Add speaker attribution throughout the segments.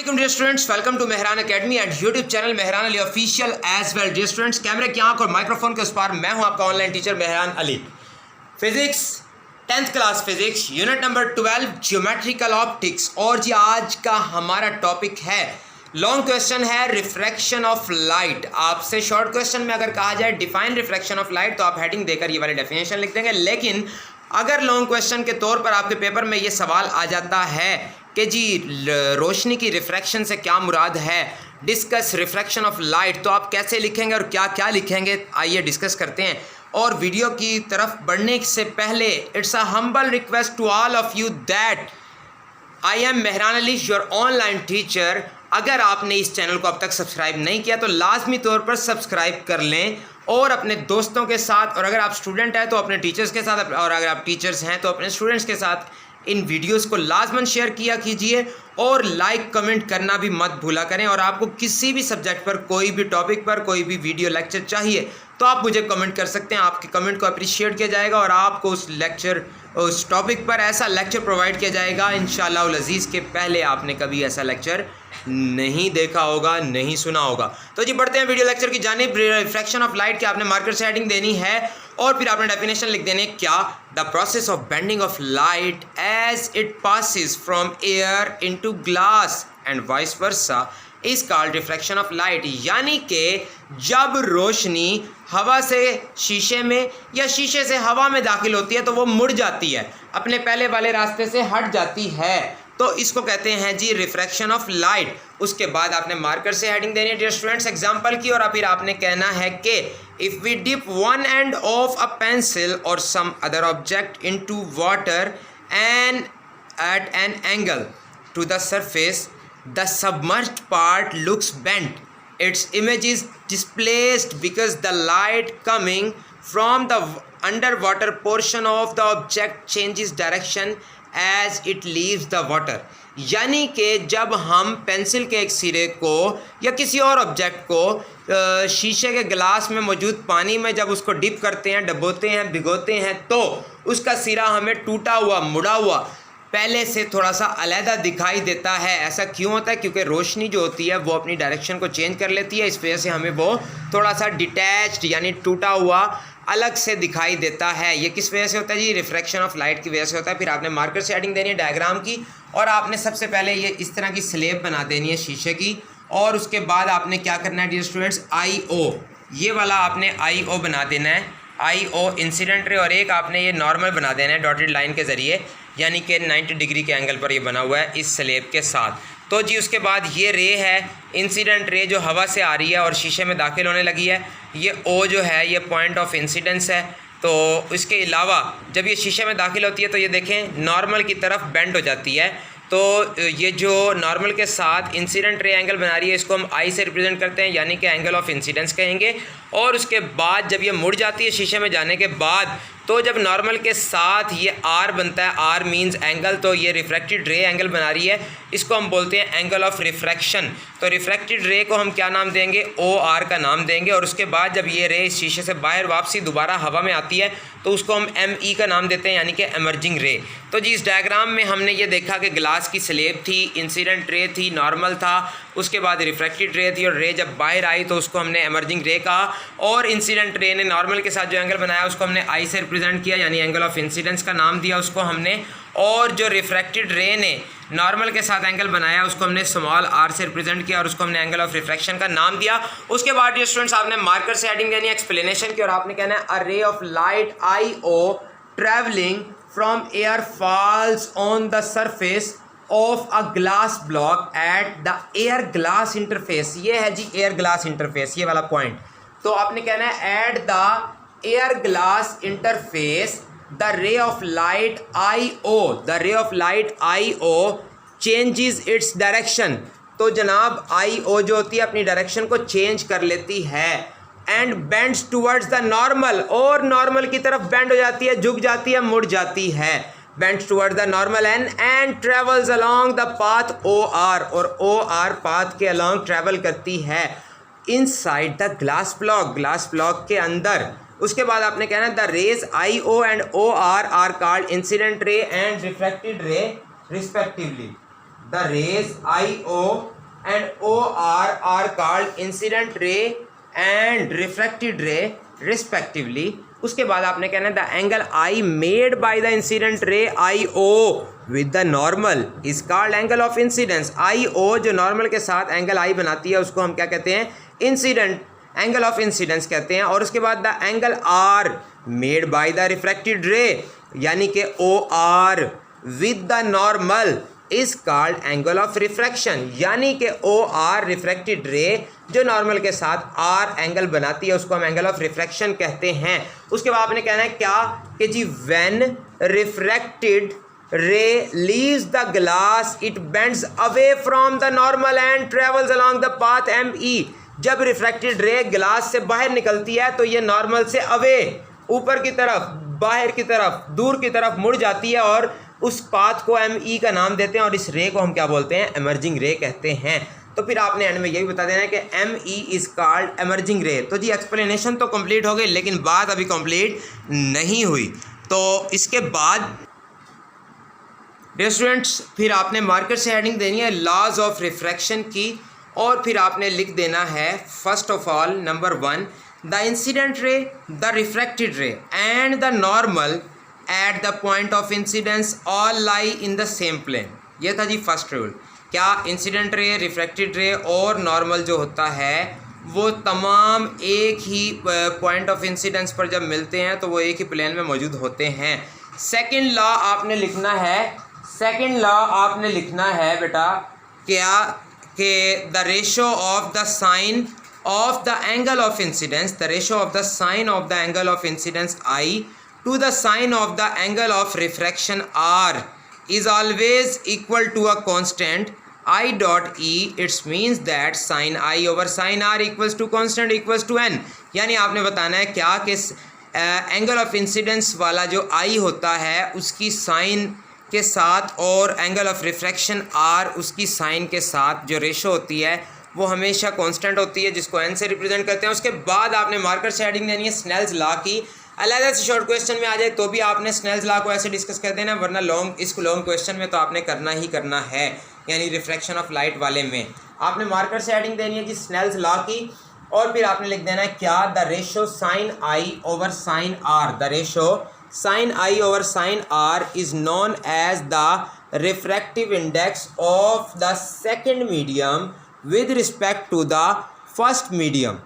Speaker 1: Assalamualaikum dear students, welcome to Mehran Academy and YouTube channel Mehran Ali official as well. Dear students, कैमरे की आंख और microphone के उस पार मैं हूं आपका online teacher Mehran Ali. Physics 10th class physics unit number 12 geometrical optics. और जी आज का हमारा टॉपिक है लॉन्ग क्वेश्चन है रिफ्रैक्शन ऑफ लाइट। आपसे शॉर्ट क्वेश्चन में अगर कहा जाए डिफाइन रिफ्रैक्शन ऑफ लाइट तो आप हेडिंग देकर ये वाली डेफिनेशन लिख देंगे। लेकिन अगर लॉन्ग क्वेश्चन के तौर पर आपके पेपर में ये सवाल आ जाता है कि जी रोशनी की रिफ्रैक्शन से क्या मुराद है, डिस्कस रिफ्रैक्शन ऑफ लाइट, तो आप कैसे लिखेंगे और क्या क्या लिखेंगे, आइए डिस्कस करते हैं। और वीडियो की तरफ बढ़ने से पहले it's a humble request to all of you that I am Mehran Ali your online teacher. अगर आपने इस चैनल को अब तक सब्सक्राइब नहीं किया तो लाजमी तौर पर सब्सक्राइब कर लें और अपने दोस्तों के साथ, और अगर आप स्टूडेंट हैं तो अपने टीचर्स के साथ, और अगर आप टीचर्स हैं तो अपने स्टूडेंट्स के साथ इन वीडियोस को लाजमन शेयर किया कीजिए और लाइक कमेंट करना भी मत भूला करें। और आपको किसी भी सब्जेक्ट पर, कोई भी टॉपिक पर कोई भी वीडियो लेक्चर चाहिए तो आप मुझे कमेंट कर सकते हैं। आपके कमेंट को अप्रिशिएट किया जाएगा और आपको उस टॉपिक पर ऐसा लेक्चर प्रोवाइड किया जाएगा इंशाअल्लाह उल अज़ीज़ के पहले आपने कभी ऐसा लेक्चर नहीं देखा होगा, नहीं सुना होगा। तो जी बढ़ते हैं वीडियो लेक्चर की जानिब। रिफ्रैक्शन ऑफ लाइट के आपने मार्कर से हेडिंग देनी है और फिर आपने डेफिनेशन लिख देने क्या, the process of bending of light as it passes from air into glass and vice versa is called refraction of light. यानी कि जब रोशनी हवा से शीशे में या शीशे से हवा में दाखिल होती है तो वो मुड़ जाती है, अपने पहले वाले रास्ते से हट जाती है, तो इसको कहते हैं जी रिफ्रैक्शन ऑफ लाइट। उसके बाद आपने मार्कर से हेडिंग देनी है डियर स्टूडेंट्स एग्जांपल की, और फिर आपने कहना है कि if we dip one end of a pencil और some other object into water and at an angle to the surface the submerged part looks bent. Its image is displaced because the light coming from the underwater portion of the object changes direction as it leaves the water. यानी कि जब हम pencil के एक सिरे को या किसी और ऑब्जेक्ट को शीशे के गिलास में मौजूद पानी में जब उसको डिप करते हैं, डुबोते हैं, भिगोते हैं, तो उसका सिरा हमें टूटा हुआ, मुड़ा हुआ, पहले से थोड़ा सा अलहदा दिखाई देता है। ऐसा क्यों होता है? क्योंकि रोशनी जो होती है वो अपनी डायरेक्शन को चेंज कर लेती है, इस वजह से हमें वो थोड़ा सा डिटैच्ड यानी टूटा हुआ अलग से दिखाई देता है। ये किस वजह से होता है जी? रिफ्रैक्शन ऑफ लाइट की वजह से होता है। फिर आपने मार्कर से हेडिंग देनी है डायग्राम की, और आपने सबसे पहले ये इस तरह की स्लेब बना देनी है शीशे की, और उसके बाद आपने क्या करना है डियर स्टूडेंट्स, IO, ये वाला आपने IO बना देना है, IO इंसिडेंट रे, और एक आपने ये नॉर्मल बना देना है डॉटेड लाइन के ज़रिए, यानी कि 90 डिग्री के एंगल पर ये बना हुआ है इस स्लेब के साथ। तो जी उसके बाद ये रे है इंसिडेंट रे जो हवा से आ रही है और शीशे में दाखिल होने लगी है, ये O जो है ये पॉइंट ऑफ इंसिडेंस है। तो इसके अलावा जब ये शीशे में दाखिल होती है तो ये देखें नॉर्मल की तरफ बेंड हो जाती है, तो ये जो नॉर्मल के साथ इंसिडेंट रे एंगल बना रही है इसको हम I से रिप्रेजेंट करते हैं, यानी कि एंगल ऑफ इंसिडेंस कहेंगे। और उसके बाद जब ये मुड़ जाती है शीशे में जाने के बाद, तो जब नॉर्मल के साथ ये R बनता है, R मींस एंगल, तो ये रिफ्रैक्टेड रे एंगल बना रही है, इसको हम बोलते हैं एंगल ऑफ रिफ्रैक्शन। तो रिफ्रैक्टेड रे को हम क्या नाम देंगे? OR का नाम देंगे। और उसके बाद जब ये रे शीशे से बाहर वापसी दोबारा हवा में आती है तो उसको हम ME का नाम देते हैं, यानी कि एमर्जिंग रे। तो जी इस डायग्राम में हमने ये देखा कि ग्लास की स्लेब थी, इंसिडेंट रे थी, नॉर्मल था, उसके बाद रिफ्रैक्टेड रे थी, और रे जब बाहर आई तो उसको हमने एमर्जिंग रे कहा, और इंसिडेंट रे ने नॉर्मल के साथ जो एंगल बनाया उसको हमने I से रिप्रेजेंट किया, यानी एंगल ऑफ इंसिडेंस का नाम दिया उसको हमने, और जो रिफ्रैक्टेड रे ने नॉर्मल के साथ एंगल बनाया उसको हमने स्मॉल r से रिप्रेजेंट किया और उसको हमने एंगल ऑफ रिफ्रैक्शन का नाम दिया। उसके बाद ये स्टूडेंट्स आपने मार्कर से हेडिंग देनी है एक्सप्लेनेशन की, और आपने कहना है a ray of light IO travelling from air falls on the surface of a glass block at the air glass interface. ये है जी एयर ग्लास इंटरफेस, ये वाला पॉइंट। तो आपने कहना है eight the air glass interface the रे of light IO, the रे of light IO changes its direction. तो जनाब IO जो होती है अपनी डायरेक्शन को चेंज कर लेती है, and bends towards the normal, और नॉर्मल की तरफ बेंड हो जाती है, झुक जाती है, मुड़ जाती है, bends towards the normal and travels along the path OR, और OR पाथ के अलोंग ट्रेवल करती है इनसाइड द ग्लास ब्लॉक के अंदर। उसके बाद आपने कहना the rays IO and OR are called incident ray and refracted ray respectively. The rays IO and OR are called incident ray and refracted ray respectively. उसके बाद आपने कहना है the angle I made by the incident ray IO with the normal is called angle of incidence. IO जो normal के साथ angle I बनाती है उसको हम क्या कहते हैं, इंसिडेंट एंगल ऑफ इंसिडेंस कहते हैं. और उसके बाद the angle R made by the refracted ray यानी कि OR with the normal is called angle of refraction, यानी कि OR रिफ्रैक्टेड रे जो नॉर्मल के साथ R एंगल बनाती है उसको हम एंगल ऑफ रिफ्रैक्शन कहते हैं. उसके बाद आपने कहना है क्या कि जी when refracted ray leaves the glass it bends away from the normal and travels along the path ME. जब रिफ्रैक्टेड रे ग्लास से बाहर निकलती है तो ये नॉर्मल से अवे, ऊपर की तरफ, बाहर की तरफ, दूर की तरफ मुड़ जाती है और उस पाथ को ME का नाम देते हैं और इस रे को हम क्या बोलते हैं, एमर्जिंग रे कहते हैं. तो फिर आपने एंड में यही बता देना है कि ME इज कॉल्ड एमर्जिंग रे. तो जी एक्सप्लेनेशन तो कंप्लीट हो गई लेकिन बात अभी कंप्लीट नहीं हुई. तो इसके बाद डियर स्टूडेंट्स फिर आपने मार्कर से हेडिंग देनी है लॉज ऑफ रिफ्रैक्शन की और फिर आपने लिख देना है first of all number 1 the incident ray, the refracted ray and the normal at the point of incidence all lie in the same plane. ये था जी फर्स्ट रूल. क्या इंसिडेंट रे, रिफ्रैक्टेड रे और नॉर्मल जो होता है वो तमाम एक ही पॉइंट ऑफ इंसिडेंस पर जब मिलते हैं तो वो एक ही प्लेन में मौजूद होते हैं. सेकंड लॉ आपने लिखना है, सेकंड लॉ आपने लिखना है बेटा क्या कि the ratio of the sine of the angle of incidence, the ratio of the sine of the angle of incidence I to the sine of the angle of refraction R is always equal to a constant I dot E. It means that sin I over sin R equals to constant equals to n. यानी आपने बताना है क्या कि angle of incidence वाला जो I होता है उसकी साइन के साथ और एंगल ऑफ रिफ्रैक्शन R उसकी साइन के साथ जो रेशो होती है वो हमेशा कांस्टेंट होती है जिसको n से रिप्रेजेंट करते हैं. उसके बाद आपने मार्कर से हेडिंग देनी है स्नेल्स लॉ की. अलग से शॉर्ट क्वेश्चन में आ जाए तो भी आपने स्नेल्स लॉ को ऐसे डिस्कस कर देना, वरना लॉन्ग क्वेश्चन में तो आपने करना ही करना है, यानी रिफ्रैक्शन ऑफ लाइट वाले में आपने मार्कर से हेडिंग देनी है जी स्नेल्स लॉ की. और फिर आपने लिख देना है क्या the ratio sine I over sine R, the ratio sine I over sine R is known as the refractive index of the second medium with respect to the first medium.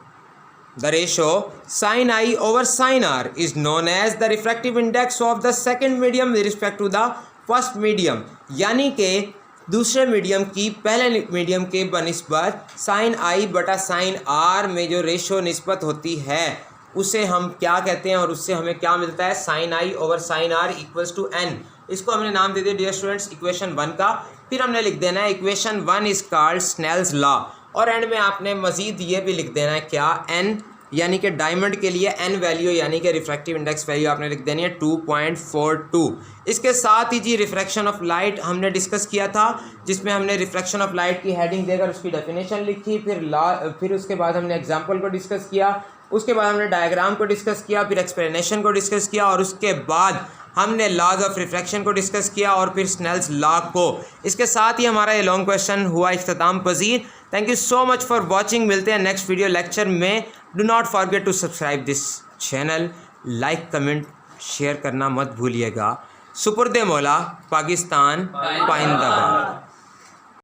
Speaker 1: The ratio sin I over sin R is known as the refractive index of the second medium with respect to the first medium. यानी कि दूसरे medium की पहले medium के बनिस्बत sin I बटा sin R में जो ratio निस्बत होती है उसे हम क्या कहते हैं और उससे हमें क्या मिलता है, sin I ओवर sin R equals to n. इसको हमने नाम दे दिया डियर स्टूडेंट्स इक्वेशन 1 का. फिर हमने लिख देना है equation 1 is called Snell's law. और एंड में आपने मज़ीद ये भी लिख देना है क्या n, यानी कि डायमंड के लिए n वैल्यू यानी कि रिफ्रैक्टिव इंडेक्स वैल्यू आपने लिख देनी है 2.42. इसके साथ ही जी रिफ्रैक्शन ऑफ लाइट हमने डिस्कस किया था जिसमें हमने रिफ्रैक्शन ऑफ लाइट की हेडिंग देकर उसकी डेफिनेशन लिखी, फिर उसके बाद हमने एग्जाम्पल को डिस्कस किया, उसके बाद हमने डायग्राम को डिस्कस किया, फिर एक्सप्लेनेशन को डिस्कस किया और उसके बाद हमने लॉज ऑफ रिफ्रैक्शन को डिस्कस किया और फिर स्नेल्स लॉ को. इसके साथ ही हमारा ये लॉन्ग क्वेश्चन हुआ इख्तिताम पजीर. Thank you so much for watching. मिलते हैं नेक्स्ट वीडियो लेक्चर में. Do not forget to subscribe this channel, like comment share करना मत भूलिएगा. सुपुर्दे मौला, पाकिस्तान पाइंदाबाद.